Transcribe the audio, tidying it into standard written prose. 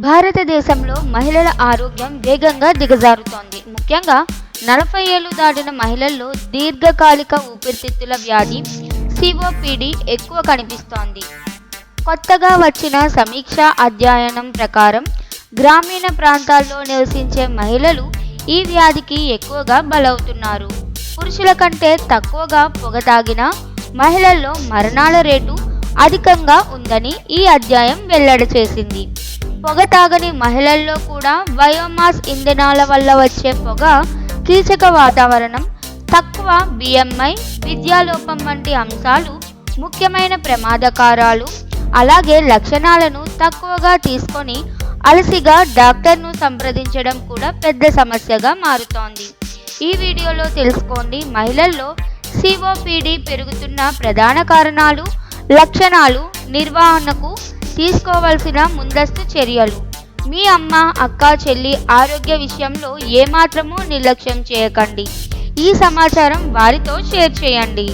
భారతదేశంలో మహిళల ఆరోగ్యం వేగంగా దిగజారుతోంది. ముఖ్యంగా 40 ఏళ్లు దాటిన మహిళల్లో దీర్ఘకాలిక ఊపిరితిత్తుల వ్యాధి సిఓపిడి ఎక్కువ కనిపిస్తోంది. కొత్తగా వచ్చిన సమీక్ష అధ్యయనం ప్రకారం గ్రామీణ ప్రాంతాల్లో నివసించే మహిళలు ఈ వ్యాధికి ఎక్కువగా బలవుతున్నారు. పురుషుల కంటే తక్కువగా పొగ తాగిన మహిళల్లో మరణాల రేటు అధికంగా ఉందని ఈ అధ్యయనం వెల్లడి చేసింది. పొగ తాగని మహిళల్లో కూడా బయోమాస్ ఇంధనాల వల్ల వచ్చే పొగ, కీచక వాతావరణం, తక్కువ బిఎంఐ, విద్యాలోపం వంటి అంశాలు ముఖ్యమైన ప్రమాదకారాలు. అలాగే లక్షణాలను తక్కువగా తీసుకొని అలసిగా డాక్టర్ను సంప్రదించడం కూడా పెద్ద సమస్యగా మారుతోంది. ఈ వీడియోలో తెలుసుకోండి మహిళల్లో సిఓపిడి పెరుగుతున్న ప్రధాన కారణాలు, లక్షణాలు, నిర్వహణకు తీసుకోవాల్సిన ముందస్తు చర్యలు. మీ అమ్మ, అక్క, చెల్లి ఆరోగ్య విషయంలో ఏమాత్రమూ నిర్లక్ష్యం చేయకండి. ఈ సమాచారం వారితో షేర్ చేయండి.